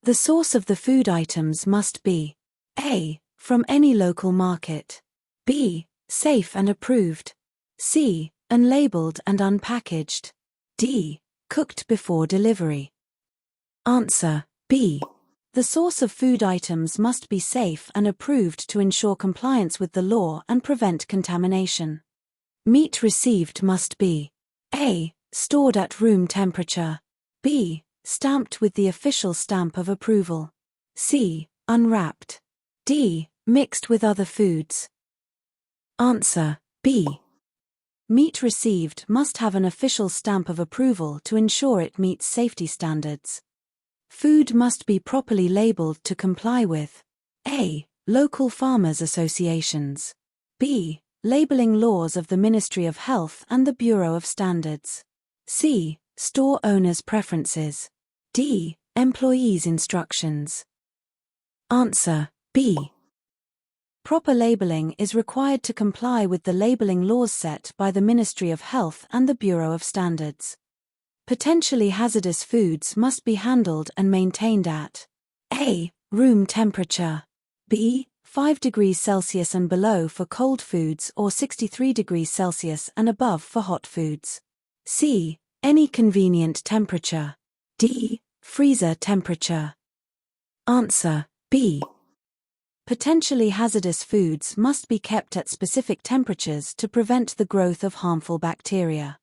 The source of the food items must be A. From any local market. B. Safe and approved. C. Unlabeled and unpackaged. D. Cooked before delivery. Answer: B. The source of food items must be safe and approved to ensure compliance with the law and prevent contamination. Meat received must be A. Stored at room temperature. B. Stamped with the official stamp of approval. C. Unwrapped. D. Mixed with other foods. Answer: B. Meat received must have an official stamp of approval to ensure it meets safety standards. Food must be properly labeled to comply with A. Local farmers' associations. B. Labeling laws of the Ministry of Health and the Bureau of Standards. C. Store owners' preferences. D. Employees' instructions. Answer: B. Proper labeling is required to comply with the labeling laws set by the Ministry of Health and the Bureau of Standards. Potentially hazardous foods must be handled and maintained at A. Room temperature. B. 5 degrees Celsius and below for cold foods or 63 degrees Celsius and above for hot foods. C. Any convenient temperature. D. Freezer temperature. Answer: B. Potentially hazardous foods must be kept at specific temperatures to prevent the growth of harmful bacteria.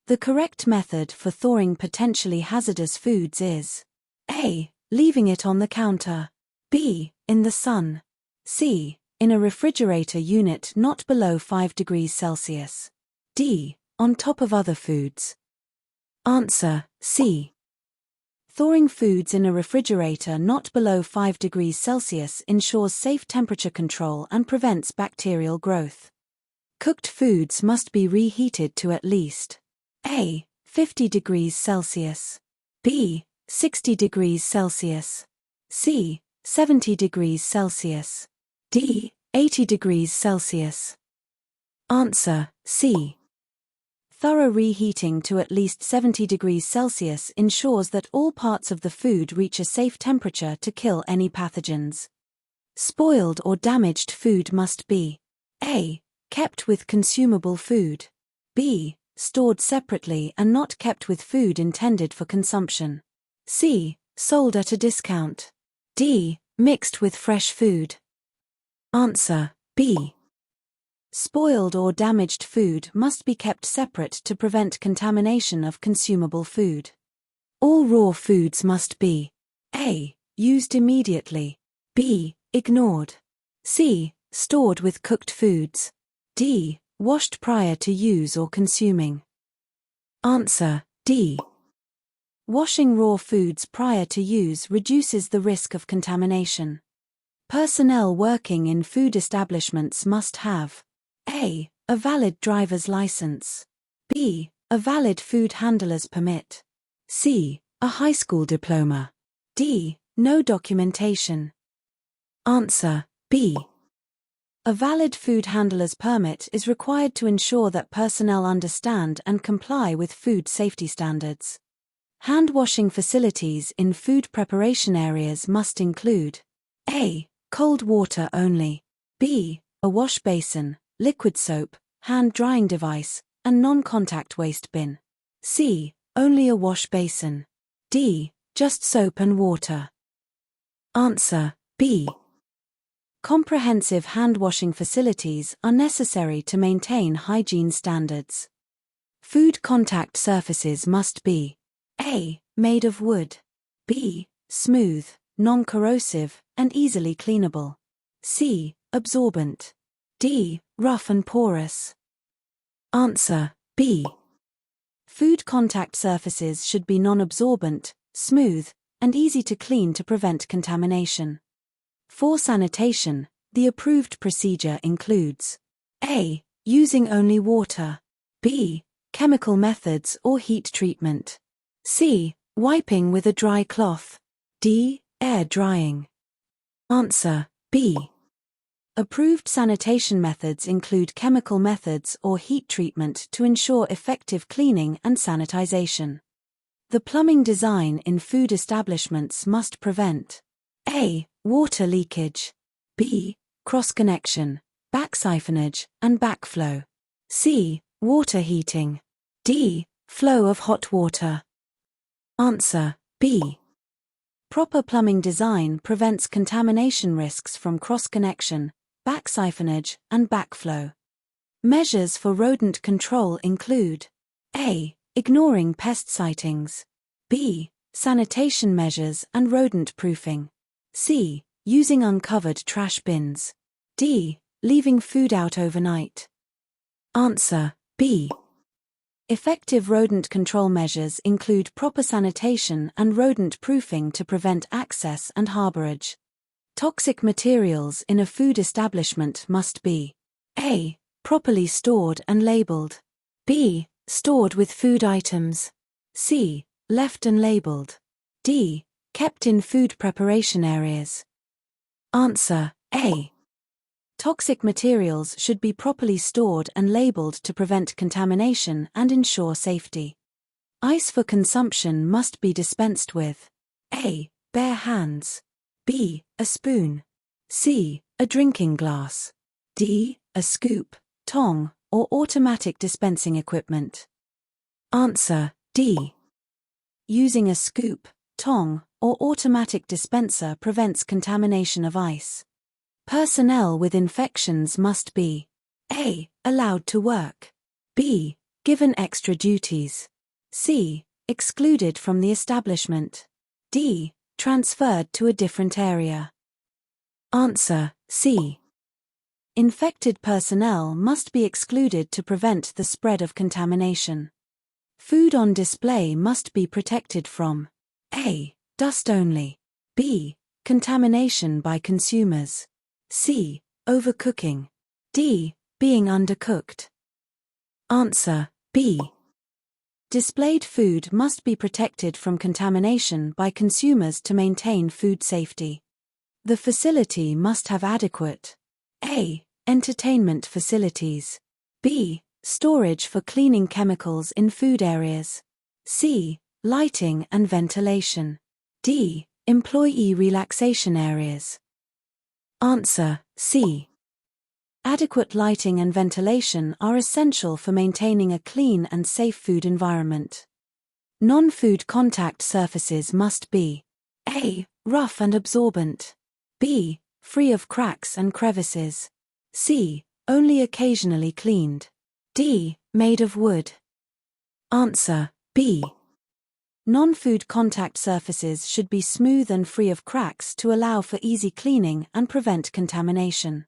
The correct method for thawing potentially hazardous foods is A. Leaving it on the counter. B. In the sun. C. In a refrigerator unit not below 5 degrees Celsius. D. On top of other foods. Answer: C. Thawing foods in a refrigerator not below 5 degrees Celsius ensures safe temperature control and prevents bacterial growth. Cooked foods must be reheated to at least A. 50 degrees Celsius. B. 60 degrees Celsius. C. 70 degrees Celsius. D. 80 degrees Celsius. Answer: C. Thorough reheating to at least 70 degrees Celsius ensures that all parts of the food reach a safe temperature to kill any pathogens. Spoiled or damaged food must be A. Kept with consumable food. B. Stored separately and not kept with food intended for consumption. C. Sold at a discount. D. Mixed with fresh food. Answer: B. Spoiled or damaged food must be kept separate to prevent contamination of consumable food. All raw foods must be A. Used immediately. B. Ignored. C. Stored with cooked foods. D. Washed prior to use or consuming. Answer: D. Washing raw foods prior to use reduces the risk of contamination. Personnel working in food establishments must have A. A valid driver's license. B. A valid food handler's permit. C. A high school diploma. D. No documentation. Answer: B. A valid food handler's permit is required to ensure that personnel understand and comply with food safety standards. Hand-washing facilities in food preparation areas must include A. Cold water only. B. A wash basin, liquid soap, hand-drying device, and non-contact waste bin. C. Only a wash basin. D. Just soap and water. Answer: B. Comprehensive hand-washing facilities are necessary to maintain hygiene standards. Food contact surfaces must be A. Made of wood. B. Smooth, non-corrosive, and easily cleanable. C. Absorbent. D. Rough and porous. Answer: B. Food contact surfaces should be non-absorbent, smooth, and easy to clean to prevent contamination. For sanitation, the approved procedure includes A. Using only water. B. Chemical methods or heat treatment. C. Wiping with a dry cloth. D. Air drying. Answer: B. Approved sanitation methods include chemical methods or heat treatment to ensure effective cleaning and sanitization. The plumbing design in food establishments must prevent A. Water leakage, B. Cross-connection, back-siphonage, and backflow, C. Water heating, D. Flow of hot water. Answer B. Proper plumbing design prevents contamination risks from cross-connection, back-siphonage, and backflow. Measures for rodent control include A. Ignoring pest sightings, B. Sanitation measures and rodent proofing, C. Using uncovered trash bins, D. Leaving food out overnight. Answer B. Effective rodent control measures include proper sanitation and rodent proofing to prevent access and harborage. Toxic materials in a food establishment must be A. Properly stored and labeled, B. Stored with food items, C. Left unlabeled, D. Kept in food preparation areas. Answer A. Toxic materials should be properly stored and labeled to prevent contamination and ensure safety. Ice for consumption must be dispensed with A. Bare hands, B. A spoon, C. A drinking glass, D. A scoop, tong, or automatic dispensing equipment. Answer D. Using a scoop, tong, or automatic dispenser prevents contamination of ice. Personnel with infections must be A. Allowed to work, B. Given extra duties, C. Excluded from the establishment, D. Transferred to a different area. Answer C. Infected personnel must be excluded to prevent the spread of contamination. Food on display must be protected from A. Dust only, B. Contamination by consumers, C. Overcooking, D. Being undercooked. Answer B. Displayed food must be protected from contamination by consumers to maintain food safety. The facility must have adequate A. Entertainment facilities, B. Storage for cleaning chemicals in food areas, C. Lighting and ventilation, D. Employee relaxation areas. Answer C. Adequate lighting and ventilation are essential for maintaining a clean and safe food environment. Non-food contact surfaces must be A. Rough and absorbent, B. Free of cracks and crevices, C. Only occasionally cleaned, D. Made of wood. Answer B. Non-food contact surfaces should be smooth and free of cracks to allow for easy cleaning and prevent contamination.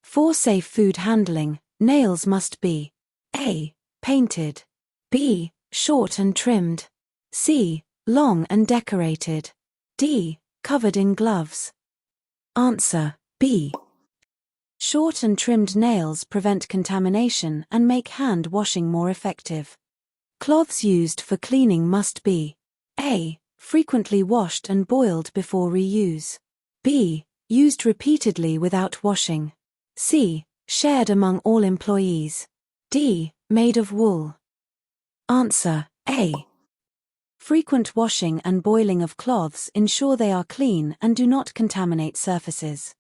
For safe food handling, nails must be A. Painted, B. Short and trimmed, C. Long and decorated, D. Covered in gloves. Answer B. Short and trimmed nails prevent contamination and make hand washing more effective. Cloths used for cleaning must be A. Frequently washed and boiled before reuse, B. Used repeatedly without washing, C. Shared among all employees, D. Made of wool. Answer A. Frequent washing and boiling of cloths ensure they are clean and do not contaminate surfaces.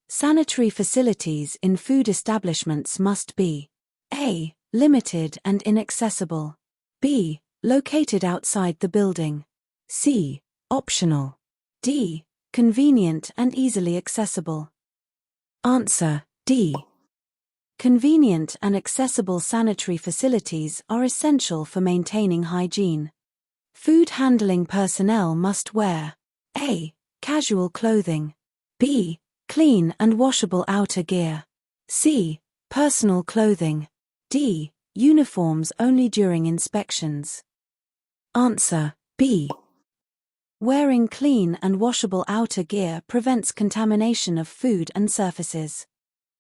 Sanitary facilities in food establishments must be A. Limited and inaccessible, B. Located outside the building, C. Optional, D. Convenient and easily accessible. Answer D. Convenient and accessible sanitary facilities are essential for maintaining hygiene. Food handling personnel must wear A. Casual clothing, B. Clean and washable outer gear, C. Personal clothing, D. Uniforms only during inspections. Answer B. Wearing clean and washable outer gear prevents contamination of food and surfaces.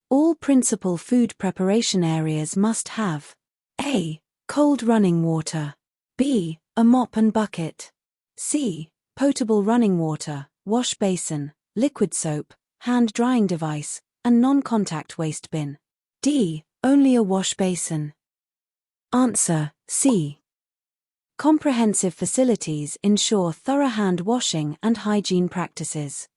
All principal food preparation areas must have A. Cold running water, B. A mop and bucket, C. Potable running water, wash basin, liquid soap, hand drying device, and non-contact waste bin, D. Only a wash basin. Answer C. Comprehensive facilities ensure thorough hand washing and hygiene practices.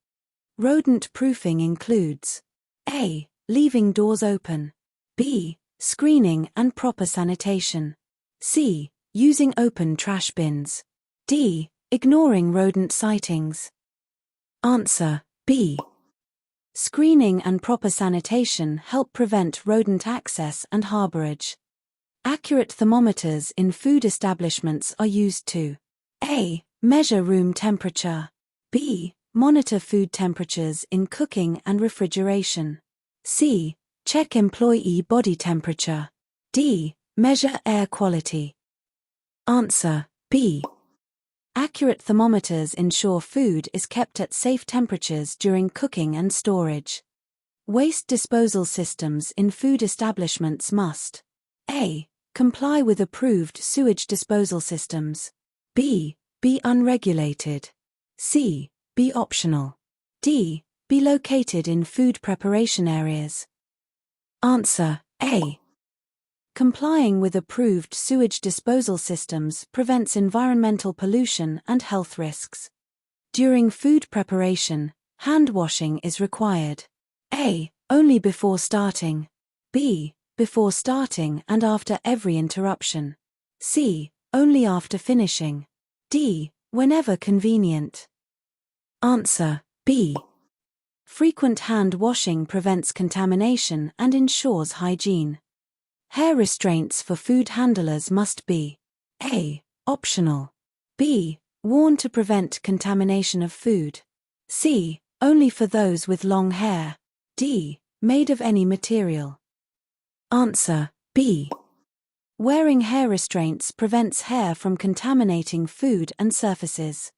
Rodent proofing includes A. Leaving doors open. B. Screening and proper sanitation. C. Using open trash bins. D. Ignoring rodent sightings. Answer B. Screening and proper sanitation help prevent rodent access and harborage. Accurate thermometers in food establishments are used to A. Measure room temperature. B. Monitor food temperatures in cooking and refrigeration. C. Check employee body temperature. D. Measure air quality. Answer B. Accurate thermometers ensure food is kept at safe temperatures during cooking and storage. Waste disposal systems in food establishments must A. Comply with approved sewage disposal systems. B. Be unregulated. C. Be optional. D. Be located in food preparation areas. Answer A. Complying with approved sewage disposal systems prevents environmental pollution and health risks. During food preparation, hand washing is required. A. Only before starting. B. Before starting and after every interruption. C. Only after finishing. D. Whenever convenient. Answer B. Frequent hand washing prevents contamination and ensures hygiene. Hair restraints for food handlers must be A. Optional. B. Worn to prevent contamination of food. C. Only for those with long hair. D. Made of any material. Answer B. Wearing hair restraints prevents hair from contaminating food and surfaces.